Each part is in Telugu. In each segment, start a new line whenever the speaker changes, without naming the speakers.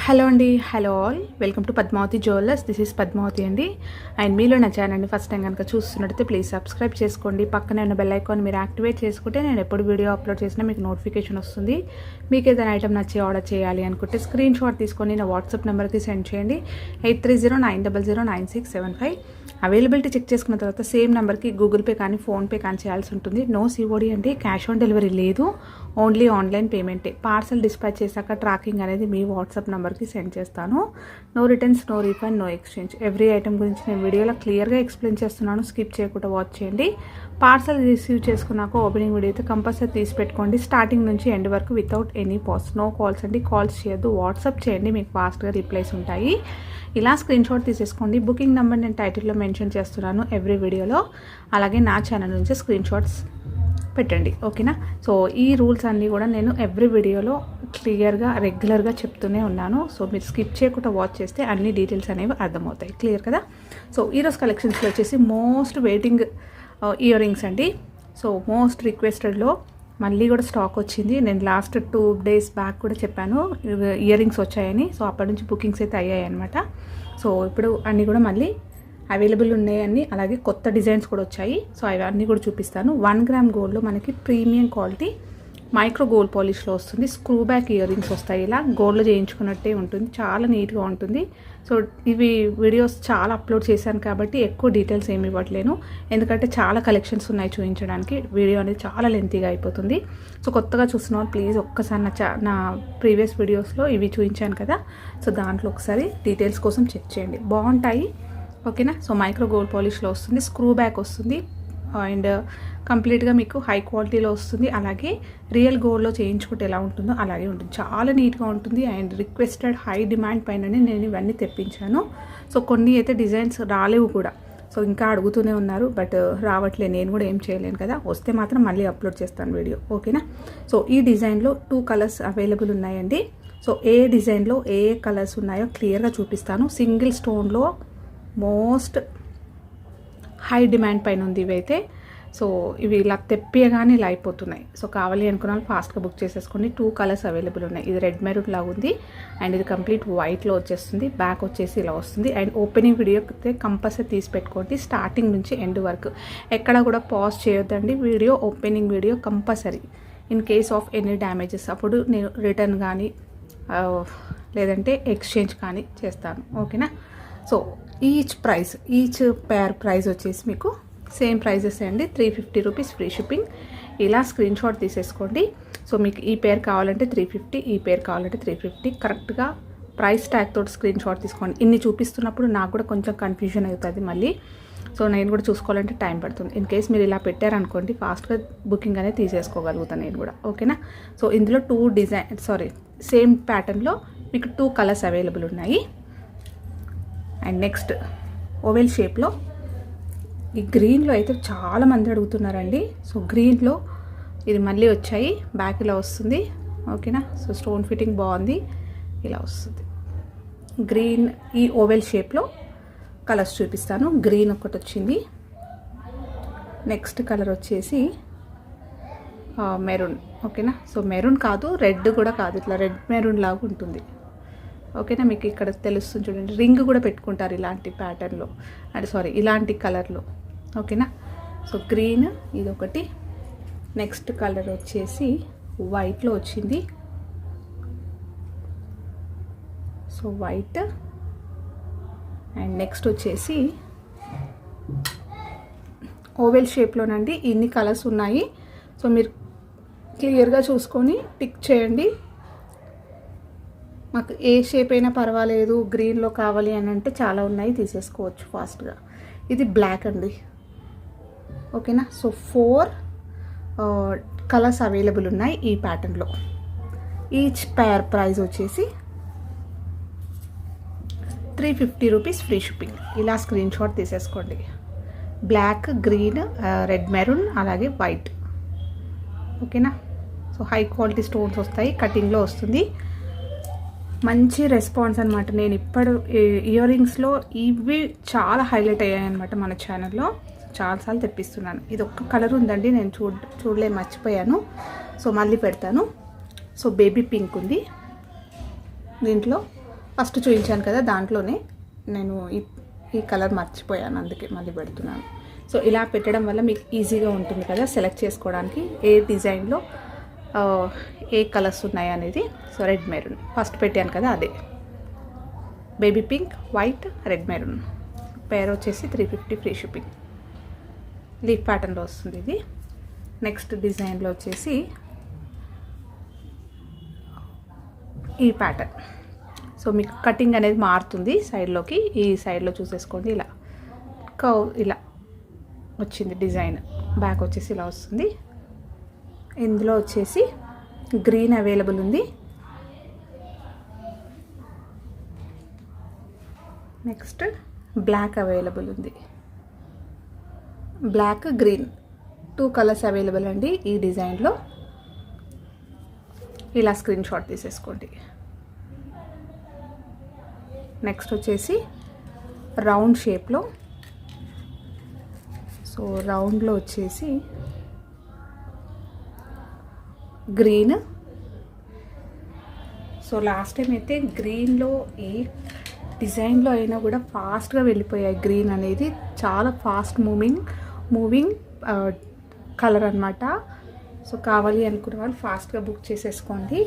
హలో అండి, hello all, welcome to Padmavati jewellers. This is Padmavati అండి. అండ్ మీలో నా ఛానల్ని ఫస్ట్ టైం కనుక చూస్తున్నట్టయితే ప్లీజ్ సబ్స్క్రైబ్ చేసుకోండి. పక్కనే ఉన్న బెల్ ఐకాన్ మీరు యాక్టివేట్ చేసుకుంటే నేను ఎప్పుడు వీడియో అప్లోడ్ చేసినా మీకు నోటిఫికేషన్ వస్తుంది. మీకు ఏదైనా ఐటమ్ నచ్చి ఆర్డర్ చేయాలి అనుకుంటే స్క్రీన్ షాట్ తీసుకొని నా వాట్సాప్ నెంబర్కి సెండ్ చేయండి. 8309009675. అవైలబిలిటీ చెక్ చేసుకున్న తర్వాత సేమ్ నెంబర్కి గూగుల్ పే కానీ ఫోన్పే కానీ చేయాల్సి ఉంటుంది. నో సిఓడి అంటే క్యాష్ ఆన్ డెలివరీ లేదు, ఓన్లీ ఆన్లైన్ పేమెంటే. పార్సల్ డిస్పాచ్ చేశాక ట్రాకింగ్ అనేది మీ వాట్సాప్ నెంబర్కి సెండ్ చేస్తాను. No returns, no refund, no exchange. Every item గురించి నేను వీడియోలో క్లియర్గా ఎక్స్ప్లెయిన్ చేస్తున్నాను. స్కిప్ చేయకుండా వాచ్ చేయండి. పార్సల్ రిసీవ్ చేసుకున్నాక ఓపెనింగ్ వీడియో అయితే కంపల్సరీ తీసి పెట్టుకోండి. స్టార్టింగ్ నుంచి ఎండ్ వరకు without any pause. No calls అండి, కాల్స్ చేయొద్దు. వాట్సాప్ చేయండి, మీకు ఫాస్ట్గా రిప్లైస్ ఉంటాయి. ఇలా స్క్రీన్ షాట్ తీసేసుకోండి. బుకింగ్ నెంబర్ నేను టైటిల్లో మెన్షన్ చేస్తున్నాను ఎవ్రీ వీడియోలో. అలాగే నా ఛానల్ నుంచి స్క్రీన్ షాట్స్ పెట్టండి, ఓకేనా. సో ఈ రూల్స్ అన్నీ కూడా నేను ఎవ్రీ వీడియోలో క్లియర్గా రెగ్యులర్గా చెప్తూనే ఉన్నాను. సో మీరు స్కిప్ చేయకుండా వాచ్ చేస్తే అన్ని డీటెయిల్స్ అనేవి అర్థమవుతాయి, క్లియర్ కదా. సో ఈరోజు కలెక్షన్స్లో వచ్చేసి మోస్ట్ వెయిటింగ్ ఇయర్ రింగ్స్ అండి. సో మోస్ట్ రిక్వెస్టెడ్లో మళ్ళీ కూడా స్టాక్ వచ్చింది. నేను లాస్ట్ 2 days బ్యాక్ కూడా చెప్పాను ఇయర్ రింగ్స్ వచ్చాయని. సో అప్పటి నుంచి బుకింగ్స్ అయితే అయ్యాయి అనమాట. సో ఇప్పుడు అన్నీ కూడా మళ్ళీ అవైలబుల్ ఉన్నాయని, అలాగే కొత్త డిజైన్స్ కూడా వచ్చాయి. సో అవి అన్నీ కూడా చూపిస్తాను. 1 gram గోల్డ్లో మనకి ప్రీమియం క్వాలిటీ మైక్రో గోల్డ్ పాలిష్లో వస్తుంది. స్క్రూ బ్యాక్ ఇయర్ రింగ్స్ వస్తాయి. ఇలా గోల్డ్లో చేయించుకున్నట్టే ఉంటుంది, చాలా నీట్గా ఉంటుంది. సో ఇవి వీడియోస్ చాలా అప్లోడ్ చేశాను కాబట్టి ఎక్కువ డీటెయిల్స్ ఏమి ఇవ్వట్లేను, ఎందుకంటే చాలా కలెక్షన్స్ ఉన్నాయి చూపించడానికి. వీడియో అనేది చాలా లెంతీగా అయిపోతుంది. సో కొత్తగా చూస్తున్నారు ప్లీజ్ ఒక్కసారి నా ప్రీవియస్ వీడియోస్లో ఇవి చూపించాను కదా, సో దాంట్లో ఒకసారి డీటెయిల్స్ కోసం చెక్ చేయండి, బాగుంటాయి, ఓకేనా. సో మైక్రో గోల్డ్ పాలిష్లో వస్తుంది, స్క్రూ బ్యాక్ వస్తుంది, అండ్ కంప్లీట్గా మీకు హై క్వాలిటీలో వస్తుంది. అలాగే రియల్ గోల్డ్లో చేయించుకుంటే ఎలా ఉంటుందో అలాగే ఉంటుంది, చాలా నీట్గా ఉంటుంది. అండ్ రిక్వెస్టెడ్ హై డిమాండ్ పైననే నేను ఇవన్నీ తెప్పించాను. సో కొన్ని అయితే డిజైన్స్ రాలేవు కూడా, సో ఇంకా అడుగుతూనే ఉన్నారు, బట్ రావట్లేదు. నేను కూడా ఏం చేయలేను కదా, వస్తే మాత్రం మళ్ళీ అప్లోడ్ చేస్తాను వీడియో, ఓకేనా. సో ఈ డిజైన్లో 2 colors అవైలబుల్ ఉన్నాయండి. సో ఏ డిజైన్లో ఏ కలర్స్ ఉన్నాయో క్లియర్గా చూపిస్తాను. సింగిల్ స్టోన్లో మోస్ట్ హై డిమాండ్ పైన ఉంది ఇవైతే. సో ఇవి ఇలా తెప్పియగానే ఇలా అయిపోతున్నాయి. సో కావాలి అనుకున్న వాళ్ళు ఫాస్ట్గా బుక్ చేసేసుకోండి. 2 colors అవైలబుల్ ఉన్నాయి. ఇది రెడ్ మెరూన్ లాగా ఉంది, అండ్ ఇది కంప్లీట్ వైట్లో వచ్చేస్తుంది. బ్యాక్ వచ్చేసి ఇలా వస్తుంది. అండ్ ఓపెనింగ్ వీడియో అయితే కంపల్సరీ తీసి పెట్టుకోండి, స్టార్టింగ్ నుంచి ఎండ్ వరకు. ఎక్కడ కూడా పాజ్ చేయొద్దండి video. Opening video compulsory. In case of any damages అప్పుడు నేను రిటర్న్ కానీ లేదంటే ఎక్స్చేంజ్ కానీ చేస్తాను, ఓకేనా. సో ఈచ్ పేర్ ప్రైస్ వచ్చేసి మీకు సేమ్ ప్రైజెస్ అండి. 350 రూపీస్ ఫ్రీ షిప్పింగ్. ఇలా స్క్రీన్ షాట్ తీసేసుకోండి. సో మీకు ఈ పేర్ కావాలంటే 350, ఈ పేర్ కావాలంటే 350. కరెక్ట్గా ప్రైస్ ట్యాగ్ తోటి స్క్రీన్ షాట్ తీసుకోండి. ఇన్ని చూపిస్తున్నప్పుడు నాకు కూడా కొంచెం కన్ఫ్యూజన్ అవుతుంది మళ్ళీ. సో నేను కూడా చూసుకోవాలంటే టైం పడుతుంది. ఇన్ కేస్ మీరు ఇలా పెట్టారనుకోండి ఫాస్ట్గా బుకింగ్ అనేది తీసేసుకోగలుగుతాను నేను కూడా, ఓకేనా. సో ఇందులో సేమ్ ప్యాటర్న్లో మీకు 2 colors అవైలబుల్ ఉన్నాయి. అండ్ నెక్స్ట్ ఓవెల్ షేప్లో ఈ గ్రీన్లో అయితే చాలామంది అడుగుతున్నారండి. సో గ్రీన్లో ఇది మళ్ళీ వచ్చాయి, బ్యాక్ ఇలా వస్తుంది, ఓకేనా. సో స్టోన్ ఫిట్టింగ్ బాగుంది, ఇలా వస్తుంది. గ్రీన్ ఈ ఓవెల్ షేప్లో కలర్స్ చూపిస్తాను. గ్రీన్ ఒకటి వచ్చింది, నెక్స్ట్ కలర్ వచ్చేసి మెరూన్, ఓకేనా. సో మెరూన్ కాదు, రెడ్ కూడా కాదు, ఇట్లా రెడ్ మెరూన్ లాగా ఉంటుంది, ఓకేనా. మీకు ఇక్కడ తెలుస్తుంది చూడండి, రింగ్ కూడా పెట్టుకుంటారు ఇలాంటి ప్యాటర్న్లో, ఇలాంటి కలర్లో, ఓకేనా. సో గ్రీన్ ఇది ఒకటి. నెక్స్ట్ కలర్ వచ్చేసి వైట్లో వచ్చింది. So white. అండ్ నెక్స్ట్ వచ్చేసి ఓవెల్ షేప్లోనండి. ఇన్ని కలర్స్ ఉన్నాయి. సో మీరు క్లియర్గా చూసుకొని టిక్ చేయండి. మాకు ఏ షేప్ అయినా పర్వాలేదు, గ్రీన్లో కావాలి అని అంటే చాలా ఉన్నాయి, తీసేసుకోవచ్చు ఫాస్ట్గా. ఇది బ్లాక్ అండి, ఓకేనా. సో 4 colors అవైలబుల్ ఉన్నాయి ఈ ప్యాటర్న్లో. ఈచ్ పేర్ ప్రైస్ వచ్చేసి 350 రూపీస్ ఫ్రీ షిప్పింగ్. ఇలా స్క్రీన్ షాట్ తీసేసుకోండి. బ్లాక్, గ్రీన్, రెడ్ మెరూన్, అలాగే వైట్, ఓకేనా. సో హై క్వాలిటీ స్టోన్స్ వస్తాయి, కటింగ్లో వస్తుంది. మంచి రెస్పాన్స్ అనమాట. నేను ఇప్పుడు ఇయర్ రింగ్స్లో ఇవి చాలా హైలైట్ అయ్యాయి అనమాట మన ఛానల్లో. చాలాసార్లు తెప్పిస్తున్నాను. ఇది ఒక్క కలర్ ఉందండి, నేను చూడలే, మర్చిపోయాను. సో మళ్ళీ పెడతాను. సో బేబీ పింక్ ఉంది, దీంట్లో ఫస్ట్ చూపించాను కదా, దాంట్లోనే నేను ఈ కలర్ మర్చిపోయాను, అందుకే మళ్ళీ పెడుతున్నాను. సో ఇలా పెట్టడం వల్ల మీకు ఈజీగా ఉంటుంది కదా సెలెక్ట్ చేసుకోవడానికి ఏ డిజైన్లో ఏ కలర్స్ ఉన్నాయి అనేది. సో రెడ్ మెరూన్ ఫస్ట్ పెట్టాను కదా, అదే baby pink, white, red maroon. Pair వచ్చేసి 350 ఫ్రీ షిప్పింగ్. లీఫ్ ప్యాటర్న్లో వస్తుంది ఇది. నెక్స్ట్ డిజైన్లో వచ్చేసి ఈ ప్యాటర్న్. సో మీకు కటింగ్ అనేది మారుతుంది సైడ్లోకి. ఈ సైడ్లో చూసేసుకోండి, ఇలా కవ్ ఇలా వచ్చింది డిజైన్. బ్యాక్ వచ్చేసి ఇలా వస్తుంది. ఇందులో వచ్చేసి గ్రీన్ అవైలబుల్ ఉంది. నెక్స్ట్ బ్లాక్ అవైలబుల్ ఉంది. బ్లాక్, గ్రీన్ 2 కలర్స్ అవైలబుల్ అండి ఈ డిజైన్లో. ఇలా స్క్రీన్ షాట్ తీసేసుకోండి. నెక్స్ట్ వచ్చేసి రౌండ్ షేప్లో. సో రౌండ్లో వచ్చేసి గ్రీన్. సో లాస్ట్ టైం అయితే గ్రీన్లో ఏ డిజైన్లో అయినా కూడా ఫాస్ట్గా వెళ్ళిపోయాయి. గ్రీన్ అనేది చాలా ఫాస్ట్ మూవింగ్ కలర్ అనమాట. సో కావాలి అనుకునే వాళ్ళు ఫాస్ట్గా బుక్ చేసేసుకోండి.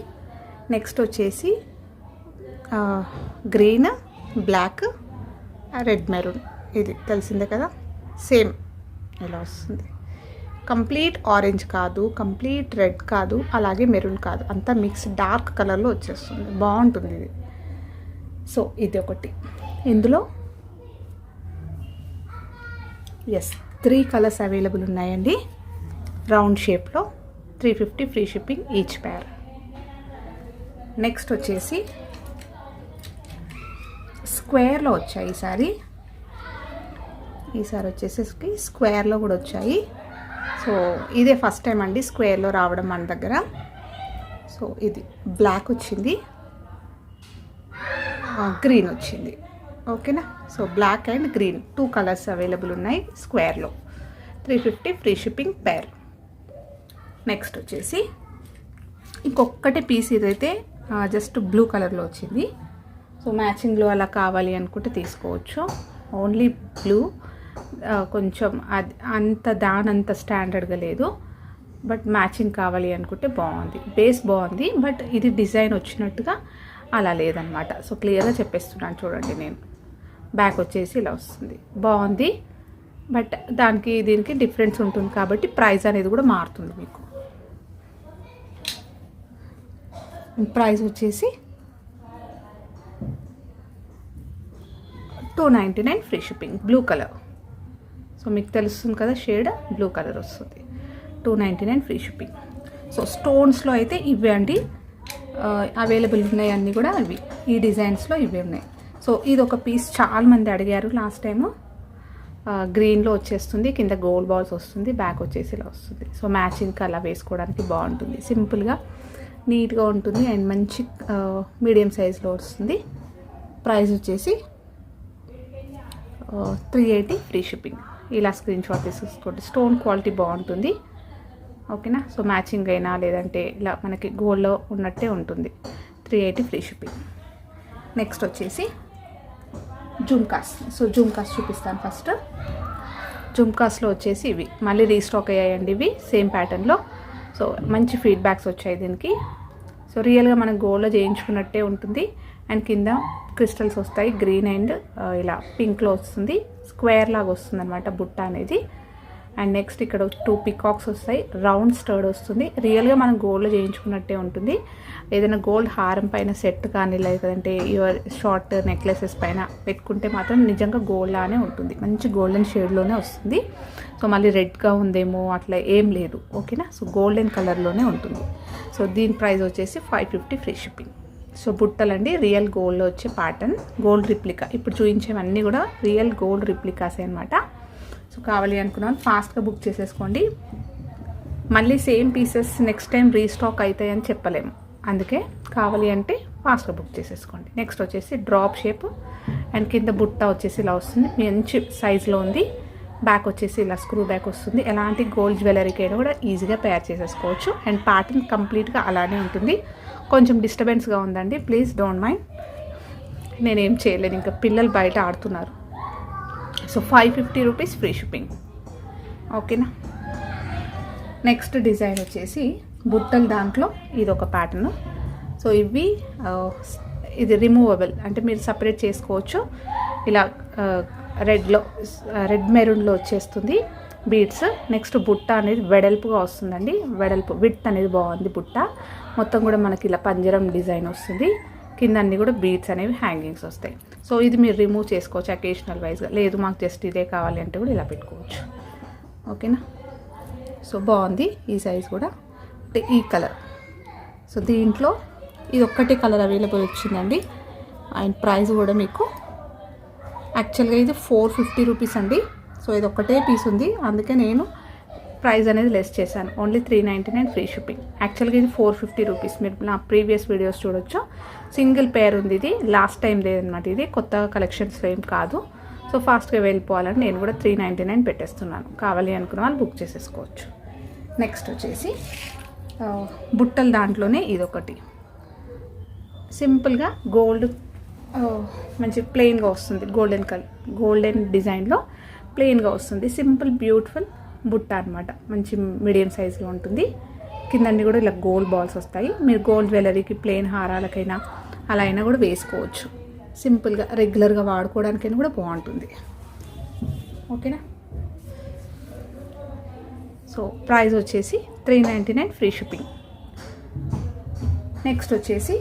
నెక్స్ట్ వచ్చేసి గ్రీన్, బ్లాక్, రెడ్ మెరూన్. ఇది తెలిసిందే కదా, సేమ్ ఇలా వస్తుంది. కంప్లీట్ ఆరెంజ్ కాదు, కంప్లీట్ రెడ్ కాదు, అలాగే మెరూన్ కాదు, అంతా మిక్స్ డార్క్ కలర్లో వచ్చేస్తుంది. బాగుంటుంది ఇది. సో ఇది ఒకటి. ఇందులో 3 కలర్స్ అవైలబుల్ ఉన్నాయండి రౌండ్ షేప్లో. 350 ఫ్రీ షిప్పింగ్ ఈచ్ పేర్. నెక్స్ట్ వచ్చేసి స్క్వేర్లో వచ్చాయి ఈసారి వచ్చేసి స్క్వేర్లో కూడా వచ్చాయి. సో ఇదే ఫస్ట్ టైం అండి స్క్వేర్లో రావడం మన దగ్గర. సో ఇది బ్లాక్ వచ్చింది, గ్రీన్ వచ్చింది. ఓకేనా. So black and green 2 colours available ఉన్నాయి స్క్వేర్లో. 350 ఫ్రీ షిప్పింగ్ పేర్. నెక్స్ట్ వచ్చేసి ఇంకొకటి పీస్ ఇదైతే జస్ట్ బ్లూ కలర్లో వచ్చింది. సో మ్యాచింగ్లో అలా కావాలి అనుకుంటే తీసుకోవచ్చు. Only blue. కొంచెం అది దానంత స్టాండర్డ్గా లేదు, బట్ మ్యాచింగ్ కావాలి అనుకుంటే బాగుంది. బేస్ బాగుంది, బట్ ఇది డిజైన్ వచ్చినట్టుగా అలా లేదనమాట. సో క్లియర్గా చెప్పేస్తున్నాను చూడండి. నేను బ్యాక్ వచ్చేసి ఇలా వస్తుంది, బాగుంది. బట్ దానికి దీనికి డిఫరెన్స్ ఉంటుంది కాబట్టి ప్రైస్ అనేది కూడా మారుతుంది మీకు. ప్రైస్ వచ్చేసి 299 free shipping. Blue colour. So మీకు తెలుస్తుంది కదా షేడ్, బ్లూ కలర్ వస్తుంది. 299 ఫ్రీ షిప్పింగ్. సో స్టోన్స్లో అయితే ఇవే అండి అవైలబుల్ ఉన్నాయి. అన్నీ కూడా ఇవి ఈ డిజైన్స్లో ఇవే ఉన్నాయి. సో ఇది ఒక పీస్ చాలామంది అడిగారు లాస్ట్ టైము. గ్రీన్లో వచ్చేస్తుంది, కింద గోల్డ్ బాల్స్ వస్తుంది, బ్యాక్ వచ్చేసి ఇలా వస్తుంది. సో మ్యాచింగ్కి అలా వేసుకోవడానికి బాగుంటుంది. సింపుల్గా నీట్గా ఉంటుంది అండ్ మంచి మీడియం సైజ్లో వస్తుంది. ప్రైస్ వచ్చేసి 380 ఫ్రీ షిప్పింగ్. ఇలా స్క్రీన్ షాట్ తీసుకోండి. స్టోన్ క్వాలిటీ బాగుంటుంది. ఓకేనా. సో మ్యాచింగ్ అయినా లేదంటే ఇలా మనకి గోల్డ్లో ఉన్నట్టే ఉంటుంది. 380 ఫ్రీ షిప్పింగ్. నెక్స్ట్ వచ్చేసి జుమ్కాస్. సో జుమ్కాస్ చూపిస్తాను ఫస్ట్. జుమ్కాస్లో వచ్చేసి ఇవి మళ్ళీ రీస్టాక్ అయ్యాయండి. ఇవి సేమ్ ప్యాటర్న్లో. సో మంచి ఫీడ్బ్యాక్స్ వచ్చాయి దీనికి. సో రియల్గా మనం గోల్డ్లో చేయించుకున్నట్టే ఉంటుంది. అండ్ కింద క్రిస్టల్స్ వస్తాయి, గ్రీన్ అండ్ ఇలా పింక్లో వస్తుంది. స్క్వేర్ లాగా వస్తుంది అనమాట బుట్ట అనేది. అండ్ నెక్స్ట్ ఇక్కడ 2 పికాక్స్ వస్తాయి, రౌండ్ స్టర్డ్ వస్తుంది. రియల్గా మనం గోల్డ్లో చేయించుకున్నట్టే ఉంటుంది. ఏదైనా గోల్డ్ హారం పైన సెట్ కానీ లేదంటే యువర్ షార్ట్ నెక్లెసెస్ పైన పెట్టుకుంటే మాత్రం నిజంగా గోల్డ్ లానే ఉంటుంది. మంచి గోల్డెన్ షేడ్లోనే వస్తుంది. సో మళ్ళీ రెడ్గా ఉందేమో అట్లా ఏం లేదు. ఓకేనా. సో గోల్డెన్ కలర్లోనే ఉంటుంది. సో దీని ప్రైస్ వచ్చేసి 550 ఫ్రీ షిప్పింగ్. సో బుట్టలండి రియల్ గోల్డ్లో వచ్చే ప్యాటర్న్, గోల్డ్ రిప్లికా. ఇప్పుడు చూపించేవన్నీ కూడా రియల్ గోల్డ్ రిప్లికాసే అనమాట. సో కావాలి అనుకున్నాను ఫాస్ట్గా బుక్ చేసేసుకోండి. మళ్ళీ same pieces next time restock అవుతాయని చెప్పలేము. అందుకే కావాలి అంటే ఫాస్ట్గా బుక్ చేసేసుకోండి. నెక్స్ట్ వచ్చేసి డ్రాప్ షేప్ అండ్ కింద బుట్ట వచ్చేసి ఇలా వస్తుంది. మంచి సైజులో ఉంది. బ్యాక్ వచ్చేసి ఇలా స్క్రూ బ్యాక్ వస్తుంది. ఎలాంటి గోల్డ్ జ్యువెలరీకి అయినా కూడా ఈజీగా తయారు చేసేసుకోవచ్చు. అండ్ ప్యాటర్న్ కంప్లీట్గా అలానే ఉంటుంది. కొంచెం డిస్టర్బెన్స్గా ఉందండి, ప్లీజ్ డోంట్ మైండ్. నేనేం చేయలేను, ఇంకా పిల్లలు బయట ఆడుతున్నారు. So 550 rupees free shipping. ఓకేనా. నెక్స్ట్ డిజైన్ వచ్చేసి బుట్టల దాంట్లో ఇది ఒక ప్యాటర్న్. సో ఇవి ఇది రిమూవబుల్, అంటే మీరు సపరేట్ చేసుకోవచ్చు. ఇలా రెడ్ మెరూన్లో వచ్చేస్తుంది బీడ్స్. నెక్స్ట్ బుట్ట అనేది వెడల్పుగా వస్తుందండి, వెడల్పు విడ్త్ అనేది బాగుంది. బుట్ట మొత్తం కూడా మనకి ఇలా పంజరం డిజైన్ వస్తుంది. కింద అన్ని కూడా బీడ్స్ అనేవి హ్యాంగింగ్స్ వస్తాయి. సో ఇది మీరు రిమూవ్ చేసుకోవచ్చు అకేషనల్ వైజ్గా. లేదు మాకు జస్ట్ ఇదే కావాలి అంటే కూడా ఇలా పెట్టుకోవచ్చు. ఓకేనా. సో బాగుంది ఈ సైజ్ కూడా, అంటే ఈ కలర్. సో దీంట్లో ఇది ఒక్కటే కలర్ అవైలబుల్ వచ్చిందండి. అండ్ ప్రైస్ కూడా మీకు యాక్చువల్గా ఇది 450 రూపీస్ అండి. సో ఇది ఒక్కటే పీస్ ఉంది, అందుకే నేను ప్రైస్ అనేది లెస్ చేశాను. Only 399 free shipping. యాక్చువల్గా ఇది 450 రూపీస్. మీరు నా ప్రీవియస్ వీడియోస్ చూడొచ్చు. సింగిల్ పేర్ ఉంది, ఇది లాస్ట్ టైం లేదనమాట. ఇది కొత్త కలెక్షన్స్ ఏం కాదు. సో ఫాస్ట్గా వెళ్ళిపోవాలని నేను కూడా 399 పెట్టేస్తున్నాను. కావాలి అనుకున్న వాళ్ళు బుక్ చేసేసుకోవచ్చు. నెక్స్ట్ వచ్చేసి బుట్టల దాంట్లోనే ఇదొకటి సింపుల్గా గోల్డ్, మంచి ప్లెయిన్గా వస్తుంది. గోల్డెన్ డిజైన్లో ప్లెయిన్గా వస్తుంది. సింపుల్ బ్యూటిఫుల్ బుట్ట అనమాట. మంచి మీడియం సైజులో ఉంటుంది. కిందన్నీ కూడా ఇలా గోల్డ్ బాల్స్ వస్తాయి. మీరు గోల్డ్ జ్యువెలరీకి, ప్లెయిన్ హారాలకైనా అలా అయినా కూడా వేసుకోవచ్చు. సింపుల్గా రెగ్యులర్గా వాడుకోవడానికైనా కూడా బాగుంటుంది. ఓకేనా. సో ప్రైస్ వచ్చేసి 399 ఫ్రీ షిప్పింగ్. నెక్స్ట్ వచ్చేసి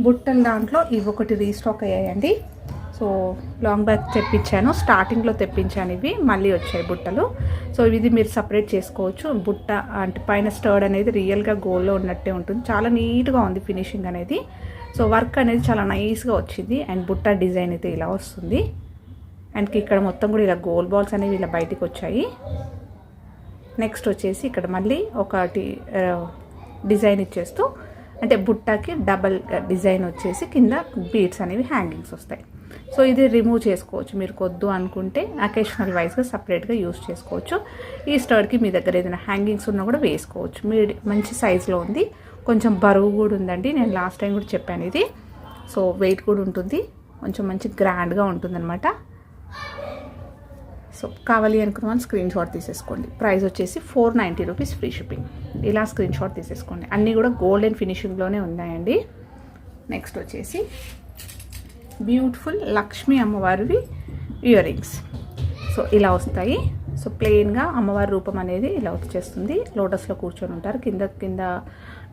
బుట్టల దాంట్లో ఇవి ఒకటి రీస్టాక్ అయ్యాయండి. సో లాంగ్ బ్యాక్ తెప్పించాను, స్టార్టింగ్లో తెప్పించాను. ఇవి మళ్ళీ వచ్చాయి బుట్టలు. సో ఇది మీరు సపరేట్ చేసుకోవచ్చు. బుట్ట అంటే పైన స్టర్డ్ అనేది రియల్గా గోల్డ్లో ఉన్నట్టే ఉంటుంది. చాలా నీట్గా ఉంది ఫినిషింగ్ అనేది. సో వర్క్ అనేది చాలా నైస్గా వచ్చింది. అండ్ బుట్ట డిజైన్ అయితే ఇలా వస్తుంది. అండ్ ఇక్కడ మొత్తం కూడా ఇలా గోల్డ్ బాల్స్ అనేవి ఇలా బయటికి వచ్చాయి. నెక్స్ట్ వచ్చేసి ఇక్కడ మళ్ళీ ఒకటి డిజైన్ ఇచ్చేస్తూ, అంటే బుట్టకి డబల్ డిజైన్ వచ్చేసి కింద బీడ్స్ అనేవి హ్యాంగింగ్స్ వస్తాయి. సో ఇది రిమూవ్ చేసుకోవచ్చు మీరు కొద్దు అనుకుంటే. అకేషనల్ వైజ్గా సపరేట్గా యూస్ చేసుకోవచ్చు. ఈ స్టర్డ్కి మీ దగ్గర ఏదైనా హ్యాంగింగ్స్ ఉన్నా కూడా వేసుకోవచ్చు. మంచి సైజులో ఉంది, కొంచెం బరువు కూడా ఉందండి. నేను లాస్ట్ టైం కూడా చెప్పాను ఇది. సో వెయిట్ కూడా ఉంటుంది, కొంచెం మంచి గ్రాండ్గా ఉంటుందన్నమాట. సో కావాలి అనుకున్న వాళ్ళు స్క్రీన్ షాట్ తీసేసుకోండి. ప్రైస్ వచ్చేసి 490 రూపీస్ ఫ్రీ షిప్పింగ్. ఇలా స్క్రీన్ షాట్ తీసేసుకోండి. అన్నీ కూడా గోల్డెన్ ఫినిషింగ్లోనే ఉన్నాయండి. నెక్స్ట్ వచ్చేసి బ్యూటిఫుల్ లక్ష్మీ అమ్మవారివి ఇయర్ రింగ్స్. సో ఇలా వస్తాయి. సో ప్లెయిన్గా అమ్మవారి రూపం అనేది ఇలా వచ్చేస్తుంది. లోటస్లో కూర్చొని ఉంటారు. కింద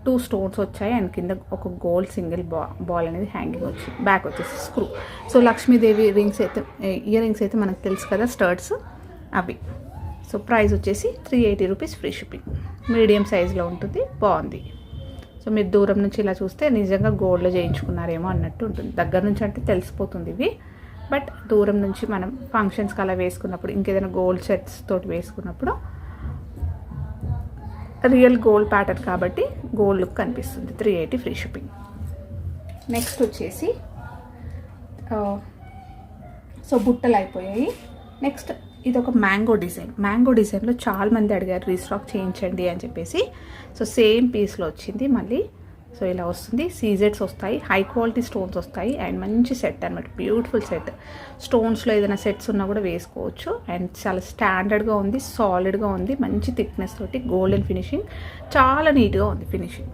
2 స్టోన్స్ వచ్చాయి. అండ్ కింద ఒక గోల్డ్ సింగిల్ బాల్ అనేది హ్యాంగింగ్ వచ్చింది. బ్యాక్ వచ్చేసి స్క్రూ. సో లక్ష్మీదేవి రింగ్స్ అయితే, ఇయర్ రింగ్స్ అయితే మనకు తెలుసు కదా, స్టర్డ్స్ అవి. సో ప్రైస్ వచ్చేసి 380 రూపీస్ ఫ్రీ షిప్పింగ్. మీడియం సైజులో ఉంటుంది, బాగుంది. సో మీరు దూరం నుంచి ఇలా చూస్తే నిజంగా గోల్డ్లో చేయించుకున్నారేమో అన్నట్టు ఉంటుంది. దగ్గర నుంచి అంటే తెలిసిపోతుంది ఇవి. బట్ దూరం నుంచి మనం ఫంక్షన్స్కి అలా వేసుకున్నప్పుడు, ఇంకేదైనా గోల్డ్ సెట్స్ తోటి వేసుకున్నప్పుడు రియల్ గోల్డ్ ప్యాటర్న్ కాబట్టి గోల్డ్ లుక్ కనిపిస్తుంది. 380 ఫ్రీ షిప్పింగ్. నెక్స్ట్ వచ్చేసి సో బుట్టలు అయిపోయాయి. నెక్స్ట్ ఇది ఒక మ్యాంగో డిజైన్. మ్యాంగో డిజైన్లో చాలామంది అడిగారు రీస్టాక్ చేయించండి అని చెప్పేసి. సో సేమ్ పీస్లో వచ్చింది మళ్ళీ. సో ఇలా వస్తుంది. సీజెట్స్ వస్తాయి, హై క్వాలిటీ స్టోన్స్ వస్తాయి. అండ్ మంచి సెట్ అనమాట, బ్యూటిఫుల్ సెట్. స్టోన్స్లో ఏదైనా సెట్స్ ఉన్నా కూడా వేసుకోవచ్చు. అండ్ చాలా స్టాండర్డ్గా ఉంది, సాలిడ్గా ఉంది, మంచి థిక్నెస్ తోటి గోల్డెన్ ఫినిషింగ్, చాలా నీట్గా ఉంది ఫినిషింగ్.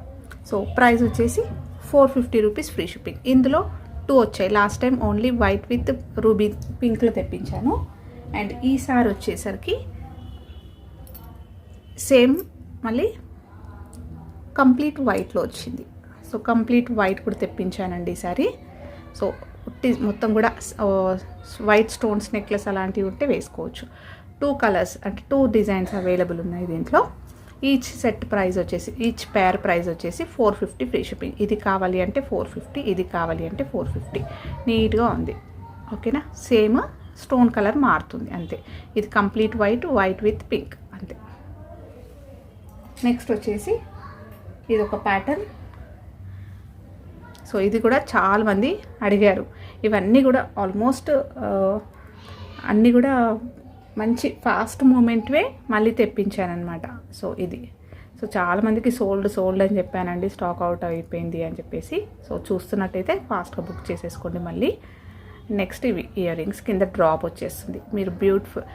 సో ప్రైస్ వచ్చేసి 450 రూపీస్ ఫ్రీ షిప్పింగ్. ఇందులో 2 వచ్చాయి. Last time only white with ruby పింక్లో తెప్పించాను. అండ్ ఈసారి వచ్చేసరికి సేమ్ మళ్ళీ కంప్లీట్ వైట్లో వచ్చింది. సో కంప్లీట్ వైట్ కూడా తెప్పించానండి ఈసారి. సో మొత్తం కూడా వైట్ స్టోన్స్ నెక్లెస్ అలాంటివి ఉంటే వేసుకోవచ్చు. 2 కలర్స్ అంటే 2 డిజైన్స్ అవైలబుల్ ఉన్నాయి దీంట్లో. ఈచ్ సెట్ ప్రైస్ వచ్చేసి, ఈచ్ పేర్ ప్రైస్ వచ్చేసి 450 ఫ్రీ షిప్పింగ్. ఇది కావాలి అంటే 450, ఇది కావాలి అంటే 450. నీట్గా ఉంది. ఓకేనా. సేమ్ స్టోన్ కలర్ మారుతుంది అంతే. ఇది కంప్లీట్ వైట్ విత్ పింక్ అంతే. నెక్స్ట్ వచ్చేసి ఇది ఒక ప్యాటర్న్. సో ఇది కూడా చాలామంది అడిగారు. ఇవన్నీ కూడా ఆల్మోస్ట్ అన్నీ కూడా మంచి ఫాస్ట్ మూమెంట్వే మళ్ళీ తెప్పించాను అనమాట. సో ఇది సో చాలామందికి సోల్డ్ అని చెప్పానండి, స్టాక్ అవుట్ అయిపోయింది అని చెప్పేసి. సో చూస్తున్నట్టయితే ఫాస్ట్గా బుక్ చేసేసుకోండి మళ్ళీ. నెక్స్ట్ ఇవి ఇయర్ రింగ్స్, కింద డ్రాప్ వచ్చేస్తుంది. మీరు బ్యూటిఫుల్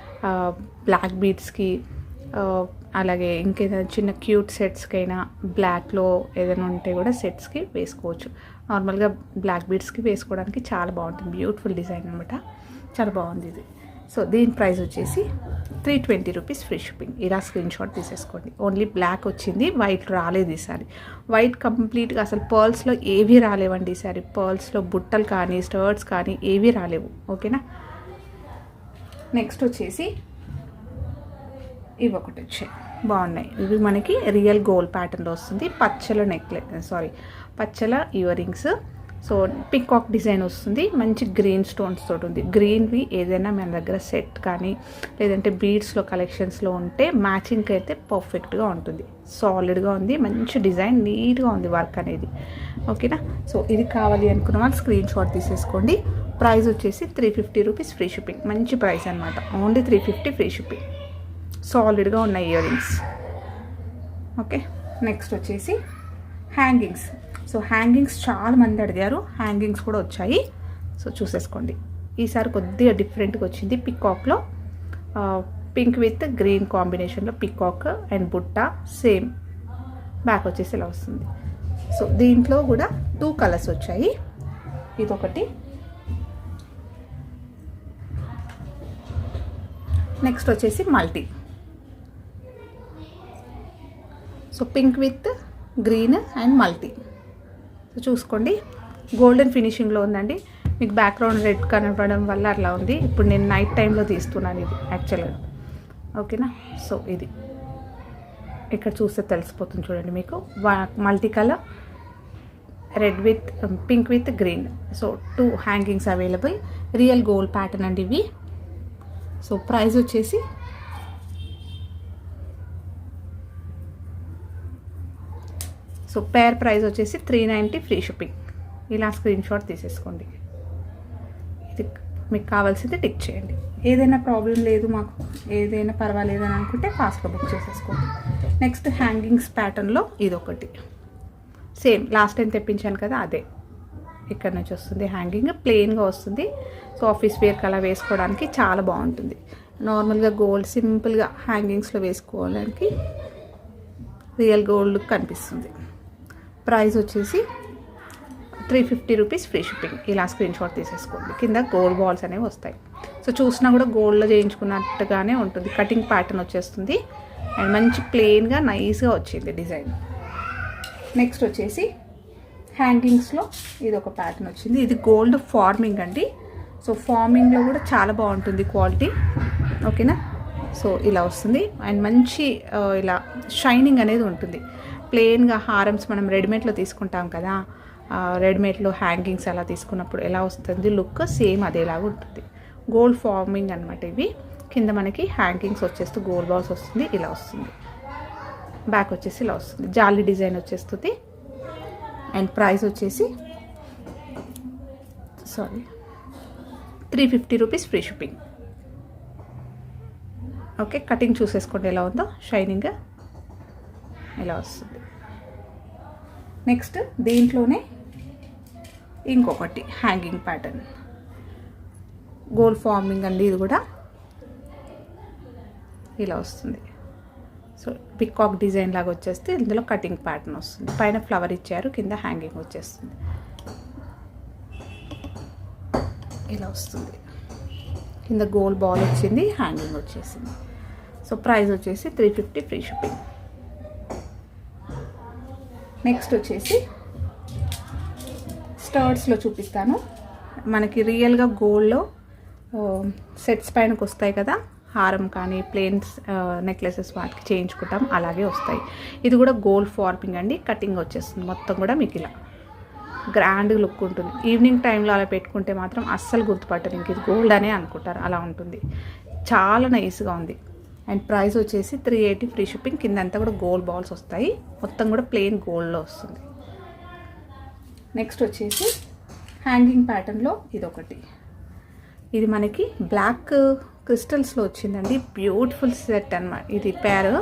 బ్లాక్ బీడ్స్కి అలాగే ఇంకేదైనా చిన్న క్యూట్ సెట్స్కైనా బ్లాక్లో ఏదైనా ఉంటే కూడా సెట్స్కి వేసుకోవచ్చు. నార్మల్గా బ్లాక్ బీడ్స్కి వేసుకోవడానికి చాలా బాగుంటుంది, బ్యూటిఫుల్ డిజైన్ అనమాట, చాలా బాగుంది ఇది. సో దీని ప్రైస్ వచ్చేసి 320 రూపీస్ ఫ్రీ షిప్పింగ్. ఇలా స్క్రీన్ షాట్ తీసేసుకోండి. ఓన్లీ బ్లాక్ వచ్చింది, వైట్ రాలేదు ఈసారి. వైట్ కంప్లీట్గా అసలు పర్ల్స్లో ఏవి రాలేవండి ఈసారి. పర్ల్స్లో బుట్టలు కానీ స్టర్ట్స్ కానీ ఏవి రాలేవు. ఓకేనా. నెక్స్ట్ వచ్చేసి ఇవి ఒకటి వచ్చాయి, బాగున్నాయి. ఇవి మనకి రియల్ గోల్డ్ ప్యాటర్న్లో వస్తుంది. పచ్చల earrings. So peacock design వస్తుంది, మంచి గ్రీన్ స్టోన్స్ తోటి ఉంది. గ్రీన్వి ఏదైనా మన దగ్గర సెట్ కానీ లేదంటే బీడ్స్లో కలెక్షన్స్లో ఉంటే మ్యాచింగ్కి అయితే పర్ఫెక్ట్గా ఉంటుంది. సాలిడ్గా ఉంది, మంచి డిజైన్, నీట్గా ఉంది వర్క్ అనేది. ఓకేనా. సో ఇది కావాలి అనుకున్న వాళ్ళు స్క్రీన్ షాట్ తీసేసుకోండి. ప్రైస్ వచ్చేసి 350 రూపీస్ ఫ్రీ షిప్పింగ్. మంచి ప్రైస్ అనమాట, ఓన్లీ 350 ఫ్రీ షిప్పింగ్. సాలిడ్గా ఉన్నాయి ఇయర్ రింగ్స్. ఓకే. నెక్స్ట్ వచ్చేసి హ్యాంగింగ్స్. సో హ్యాంగింగ్స్ చాలా మంది అడిగారు, హ్యాంగింగ్స్ కూడా వచ్చాయి. సో చూసేసుకోండి. ఈసారి కొద్దిగా డిఫరెంట్గా వచ్చింది. పికాక్లో పింక్ విత్ గ్రీన్ కాంబినేషన్లో పికాక్ అండ్ బుట్ట సేమ్. బ్యాక్ వచ్చేసి ఇలా వస్తుంది. సో దీంట్లో కూడా 2 కలర్స్ వచ్చాయి. ఇదొకటి, నెక్స్ట్ వచ్చేసి multi. So pink with green and multi. So చూసుకోండి, గోల్డెన్ ఫినిషింగ్లో ఉందండి. మీకు బ్యాక్గ్రౌండ్ రెడ్ కనపడడం వల్ల అట్లా ఉంది. ఇప్పుడు నేను నైట్ టైంలో తీస్తున్నాను ఇది యాక్చువల్గా. ఓకేనా. సో ఇది ఇక్కడ చూస్తే తెలిసిపోతుంది చూడండి మీకు. Multi colour red with pink with green. So 2 hangings available. Real gold pattern అండి ఇవి. సో ప్రైస్ వచ్చేసి పేర్ ప్రైస్ వచ్చేసి 390 ఫ్రీ షిప్పింగ్. ఇలా స్క్రీన్ షాట్ తీసేసుకోండి. ఇది మీకు కావాల్సింది టిక్ చేయండి. ఏదైనా ప్రాబ్లం లేదు మాకు, ఏదైనా పర్వాలేదు అని అనుకుంటే ఫాస్ట్గా బుక్ చేసేసుకోండి. నెక్స్ట్ హ్యాంగింగ్స్ ప్యాటర్న్లో ఇదొకటి సేమ్, లాస్ట్ టైం తెప్పించాను కదా అదే. ఇక్కడ నుంచి వస్తుంది హ్యాంగింగ్, ప్లెయిన్గా వస్తుంది. సో ఆఫీస్ వేర్కి అలా వేసుకోవడానికి చాలా బాగుంటుంది. నార్మల్గా గోల్డ్ సింపుల్గా హ్యాంగింగ్స్లో వేసుకోవడానికి రియల్ గోల్డ్ కనిపిస్తుంది. ప్రైస్ వచ్చేసి 350 రూపీస్ ఫ్రీ షిప్పింగ్. ఇలా స్క్రీన్ షాట్ తీసేసుకోండి. కింద గోల్డ్ బాల్స్ అనేవి వస్తాయి. సో చూసినా కూడా గోల్డ్లో చేయించుకున్నట్టుగానే ఉంటుంది. కటింగ్ ప్యాటర్న్ వచ్చేస్తుంది అండ్ మంచి ప్లెయిన్గా నైస్గా వచ్చింది డిజైన్. నెక్స్ట్ వచ్చేసి హ్యాంగింగ్స్లో ఇది ఒక ప్యాటర్న్ వచ్చింది. ఇది గోల్డ్ ఫార్మింగ్ అండి. సో ఫార్మింగ్లో కూడా చాలా బాగుంటుంది క్వాలిటీ. ఓకేనా. సో ఇలా వస్తుంది అండ్ మంచి ఇలా షైనింగ్ అనేది ఉంటుంది. ప్లెయిన్గా హారమ్స్ మనం రెడీమేడ్లో తీసుకుంటాం కదా, రెడీమేడ్లో హ్యాంగింగ్స్ అలా తీసుకున్నప్పుడు ఎలా వస్తుంది లుక్, సేమ్ అదేలాగా ఉంటుంది. గోల్డ్ ఫార్మింగ్ అనమాట ఇవి. కింద మనకి హ్యాంగింగ్స్ వచ్చేస్తూ గోల్డ్ బాల్స్ వస్తుంది, ఇలా వస్తుంది. బ్యాక్ వచ్చేసి ఇలా వస్తుంది, జాలీ డిజైన్ వచ్చేస్తుంది. అండ్ ప్రైస్ వచ్చేసి 350 rupees free shipping. Okay. Cutting చూసేసుకోండి ఎలా ఉందో, షైనింగ్ ఇలా వస్తుంది. నెక్స్ట్ దీంట్లోనే ఇంకొకటి హ్యాంగింగ్ ప్యాటర్న్, గోల్డ్ ఫార్మింగ్ అండి. ఇది కూడా ఇలా వస్తుంది. సో పికాక్ డిజైన్ లాగా వచ్చేస్తే ఇందులో కటింగ్ ప్యాటర్న్ వస్తుంది. పైన ఫ్లవర్ ఇచ్చారు, కింద హ్యాంగింగ్ వచ్చేస్తుంది. ఇలా వస్తుంది. కింద గోల్డ్ బాల్ వచ్చింది, హ్యాంగింగ్ వచ్చేసింది. సో ప్రైస్ వచ్చేసి 350 ఫ్రీ షిప్పింగ్. నెక్స్ట్ వచ్చేసి స్టర్ట్స్లో చూపిస్తాను. మనకి రియల్గా గోల్డ్లో సెట్స్ పైనకి వస్తాయి కదా, హారం కానీ ప్లెయిన్స్ నెక్లెసెస్ వాటికి చేయించుకుంటాం, అలాగే వస్తాయి. ఇది కూడా గోల్డ్ ఫార్మింగ్ అండి. కటింగ్ వచ్చేస్తుంది మొత్తం కూడా మీకు ఇలా గ్రాండ్ లుక్ ఉంటుంది. ఈవినింగ్ టైంలో అలా పెట్టుకుంటే మాత్రం అస్సలు గుర్తుపట్టరు, ఇంక ఇది గోల్డ్ అనే అనుకుంటారు, అలా ఉంటుంది. చాలా నైస్గా ఉంది. అండ్ ప్రైస్ వచ్చేసి 380 ఫ్రీ షిప్పింగ్. కిందంతా కూడా గోల్డ్ బాల్స్ వస్తాయి, మొత్తం కూడా ప్లెయిన్ గోల్డ్లో వస్తుంది. నెక్స్ట్ వచ్చేసి హ్యాంగింగ్ ప్యాటర్న్లో ఇదొకటి. ఇది మనకి బ్లాక్ క్రిస్టల్స్లో వచ్చిందండి. బ్యూటిఫుల్ సెట్ అన్నమాట. ఇది పేరు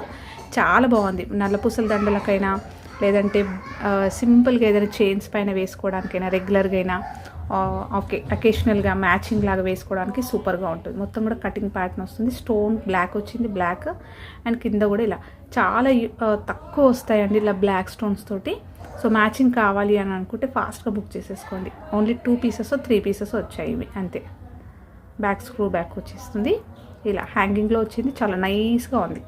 చాలా బాగుంది. నల్లపూసల దండలకైనా లేదంటే సింపుల్గా ఏదైనా చైన్స్ పైన వేసుకోవడానికైనా రెగ్యులర్గా అయినా ఓకే అకేషనల్గా మ్యాచింగ్ లాగా వేసుకోవడానికి సూపర్గా ఉంటుంది. మొత్తం కూడా కటింగ్ ప్యాటర్న్ వస్తుంది. స్టోన్ బ్లాక్ వచ్చింది, బ్లాక్ అండ్ కింద కూడా ఇలా చాలా తక్కువ వస్తాయండి ఇలా బ్లాక్ స్టోన్స్ తోటి. సో మ్యాచింగ్ కావాలి అని అనుకుంటే ఫాస్ట్గా బుక్ చేసేసుకోండి. ఓన్లీ 2 పీసెస్ 3 పీసెస్ వచ్చాయి ఇవి అంతే. బ్యాక్ స్క్రూ బ్యాక్ వచ్చేస్తుంది, ఇలా హ్యాంగింగ్లో వచ్చింది, చాలా నైస్గా ఉంది.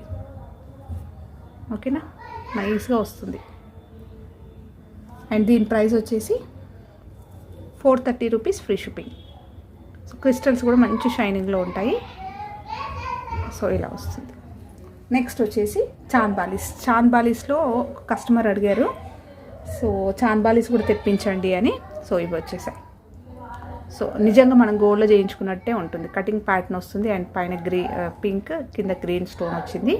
ఓకేనా, నైస్గా వస్తుంది. అండ్ దీని ప్రైస్ వచ్చేసి 430 rupees free shipping. So crystals కూడా మంచి షైనింగ్లో ఉంటాయి. సో ఇలా వస్తుంది. నెక్స్ట్ వచ్చేసి చాంద్ బాలీస్లో కస్టమర్ అడిగారు, సో చాంద్ బాలీస్ కూడా తెప్పించండి అని. సో ఇవి వచ్చేసాయి. సో నిజంగా మనం గోల్డ్లో చేయించుకున్నట్టే ఉంటుంది. కటింగ్ ప్యాటర్న్ వస్తుంది అండ్ పైన పింక్ కింద గ్రీన్ స్టోన్ వచ్చింది.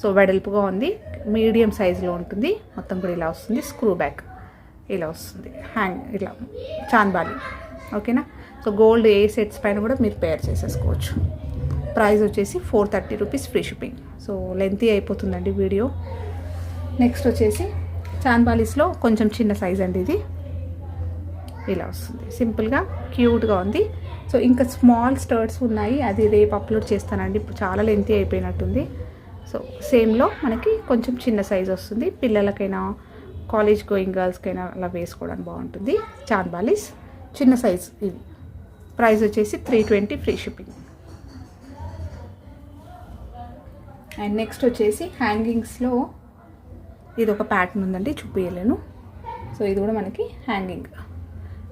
సో వెడల్పుగా ఉంది, మీడియం సైజులో ఉంటుంది. మొత్తం కూడా ఇలా వస్తుంది. స్క్రూ బ్యాక్ ఇలా వస్తుంది, ఇలా చాంద్బాలి. ఓకేనా, సో గోల్డ్ ఏ సెట్స్ పైన కూడా మీరు పేర్ చేసేసుకోవచ్చు. ప్రైస్ వచ్చేసి 430 rupees free shipping. So lengthy అయిపోతుందండి వీడియో. నెక్స్ట్ వచ్చేసి చాంద్బాలీస్లో కొంచెం చిన్న సైజ్ అండి ఇది. ఇలా వస్తుంది, సింపుల్గా క్యూట్గా ఉంది. సో ఇంకా స్మాల్ స్టర్ట్స్ ఉన్నాయి, అది రేపు అప్లోడ్ చేస్తానండి. ఇప్పుడు చాలా లెంతీ అయిపోయినట్టుంది. సో సేమ్లో మనకి కొంచెం చిన్న సైజ్ వస్తుంది. పిల్లలకైనా కాలేజ్ గోయింగ్ గర్ల్స్కైనా అలా వేసుకోవడానికి బాగుంటుంది. చాంద్బాలీస్ చిన్న సైజ్ ఇది. ప్రైస్ వచ్చేసి 320 ఫ్రీ షిప్పింగ్. అండ్ నెక్స్ట్ వచ్చేసి హ్యాంగింగ్స్లో ఇది ఒక ప్యాటర్న్ ఉందండి, చూపించలేను. సో ఇది కూడా మనకి హ్యాంగింగ్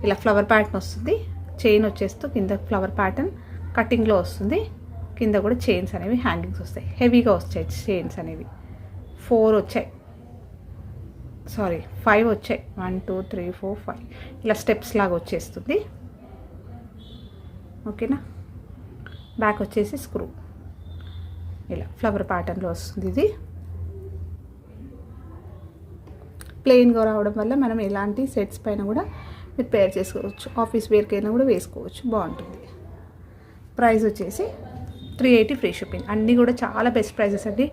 ఇలా ఫ్లవర్ ప్యాటర్న్ వస్తుంది. చైన్ వచ్చేస్తూ కింద ఫ్లవర్ ప్యాటర్న్ కటింగ్లో వస్తుంది. కింద కూడా చైన్స్ అనేవి హ్యాంగింగ్స్ వస్తాయి. హెవీగా వస్తాయి చైన్స్ అనేవి. 4 వచ్చాయి, సారీ 5 వచ్చాయి. 1 2 3 4 5 ఇలా స్టెప్స్ లాగా వచ్చేస్తుంది. ఓకేనా, బ్యాక్ వచ్చేసి స్క్రూ ఇలా ఫ్లవర్ ప్యాటర్న్లో వస్తుంది. ఇది ప్లెయిన్గా రావడం వల్ల మనం ఎలాంటి సెట్స్ పైన కూడా మీరు పేర్ చేసుకోవచ్చు. ఆఫీస్ వేర్కైనా కూడా వేసుకోవచ్చు, బాగుంటుంది. ప్రైస్ వచ్చేసి 380 ఫ్రీ షిప్పింగ్. అన్నీ కూడా చాలా బెస్ట్ ప్రైజెస్ అండి.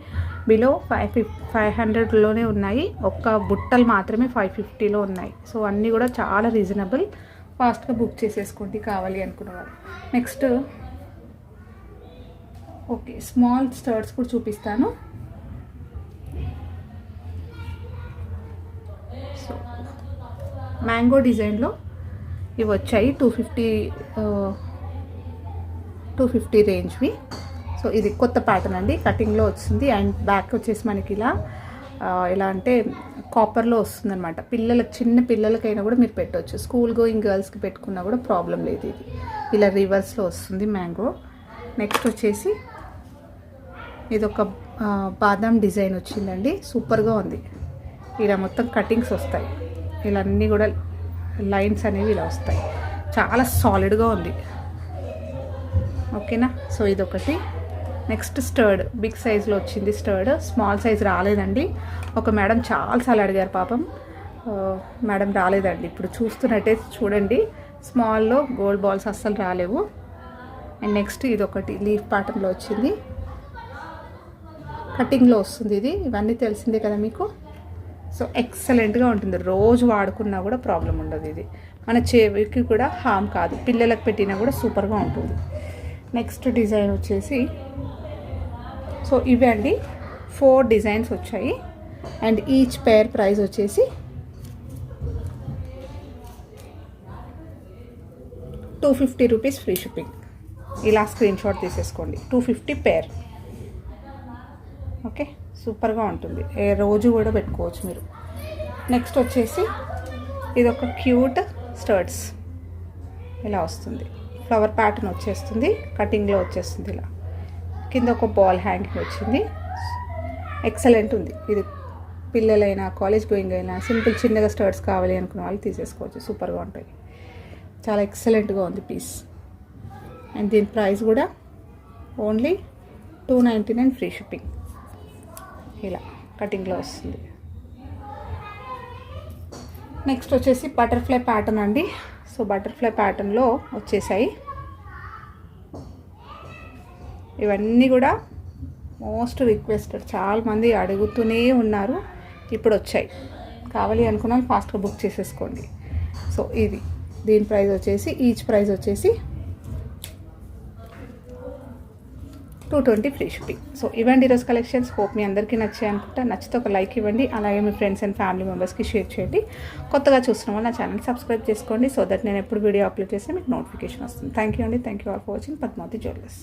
బిలో 500లోనే ఉన్నాయి. ఒక్క బుట్టలు మాత్రమే 550లో ఉన్నాయి. సో అన్నీ కూడా చాలా రీజనబుల్. ఫాస్ట్గా బుక్ చేసేసుకోండి కావాలి అనుకున్నవారు. నెక్స్ట్ ఓకే స్మాల్ స్టర్ట్స్ కూడా చూపిస్తాను. సో మ్యాంగో డిజైన్లో ఇవి వచ్చాయి. 250 రేంజ్వి. సో ఇది కొత్త ప్యాటర్న్ అండి, కటింగ్లో వచ్చింది. అండ్ బ్యాక్ వచ్చేసి మనకి ఇలా అంటే కాపర్లో వస్తుంది అనమాట. చిన్న పిల్లలకైనా కూడా మీరు పెట్టవచ్చు. స్కూల్ గోయింగ్ గర్ల్స్కి పెట్టుకున్నా కూడా ప్రాబ్లం లేదు. ఇది ఇలా రివర్స్లో వస్తుంది మ్యాంగో. నెక్స్ట్ వచ్చేసి ఇది ఒక బాదాం డిజైన్ వచ్చిందండి, సూపర్గా ఉంది. ఇలా మొత్తం కటింగ్స్ వస్తాయి, ఇలా అన్నీ కూడా లైన్స్ అనేవి ఇలా వస్తాయి. చాలా సాలిడ్గా ఉంది. ఓకేనా, సో ఇదొకటి. నెక్స్ట్ స్టర్డ్ బిగ్ సైజ్లో వచ్చింది. స్టర్డ్ స్మాల్ సైజ్ రాలేదండి. ఒక మేడం చాలాసార్లు అడిగారు పాపం, మేడం రాలేదండి. ఇప్పుడు చూస్తున్నట్టే చూడండి, స్మాల్లో గోల్డ్ బాల్స్ అస్సలు రాలేవు. అండ్ నెక్స్ట్ ఇదొకటి లీఫ్ ప్యాటర్న్లో వచ్చింది, కటింగ్లో వస్తుంది. ఇది ఇవన్నీ తెలిసిందే కదా మీకు. సో ఎక్సలెంట్గా ఉంటుంది, రోజు వాడుకున్నా కూడా ప్రాబ్లం ఉండదు. ఇది మన చెవికి కూడా హామ్ కాదు, పిల్లలకు పెట్టినా కూడా సూపర్గా ఉంటుంది. నెక్స్ట్ డిజైన్ వచ్చేసి సో ఇవే అండి 4 డిజైన్స్ వచ్చాయి. అండ్ ఈచ్ పేర్ ప్రైస్ వచ్చేసి 250 రూపీస్ ఫ్రీ షిప్పింగ్. ఇలా స్క్రీన్ షాట్ తీసేసుకోండి. 250 పేర్. ఓకే, సూపర్గా ఉంటుంది, ఏ రోజు కూడా పెట్టుకోవచ్చు మీరు. నెక్స్ట్ వచ్చేసి ఇదొక క్యూట్ స్టర్ట్స్ ఇలా వస్తుంది. ఫ్లవర్ ప్యాటర్న్ వచ్చేస్తుంది, కటింగ్లో వచ్చేస్తుంది. ఇలా కింద ఒక బాల్ హ్యాంగింగ్ వచ్చింది. ఎక్సలెంట్ ఉంది. ఇది పిల్లలైనా కాలేజ్ గోయింగ్ అయినా సింపుల్ చిన్నగా స్టర్ట్స్ కావాలి అనుకున్న వాళ్ళు తీసేసుకోవచ్చు, సూపర్గా ఉంటాయి. చాలా ఎక్సలెంట్గా ఉంది పీస్. అండ్ దీని ప్రైస్ కూడా ఓన్లీ 299 ఫ్రీ షిప్పింగ్. ఇలా కటింగ్లో వస్తుంది. నెక్స్ట్ వచ్చేసి బటర్ఫ్లై ప్యాటర్న్ అండి. సో బటర్ఫ్లై ప్యాటర్న్లో వచ్చేసాయి. ఇవన్నీ కూడా మోస్ట్ రిక్వెస్టెడ్, చాలామంది అడుగుతూనే ఉన్నారు. ఇప్పుడు వచ్చాయి, కావాలి అనుకున్న వాళ్ళు ఫాస్ట్గా బుక్ చేసేసుకోండి. సో ఇది దీని ప్రైస్ వచ్చేసి ఈచ్ ప్రైస్ వచ్చేసి 220 ఫ్రీ షిప్పింగ్. సో ఇవ్వండి ఈరోజు కలెక్షన్స్. హోప్ మీ అందరికీ నచ్చాయి అనుకుంటా. నచ్చితే ఒక లైక్ ఇవ్వండి, అలాగే మీ ఫ్రెండ్స్ అండ్ ఫ్యామిలీ మెంబర్స్కి షేర్ చేయండి. కొత్తగా చూస్తున్న వాళ్ళు నా ఛానల్ సబ్స్క్రైబ్ చేసుకోండి, సో దట్ నేను ఎప్పుడు వీడియో అప్లోడ్ చేస్తే మీకు నోటిఫికేషన్ వస్తుంది. థ్యాంక్ యూ అండి. Thank you all for watching Padmavati jewellers.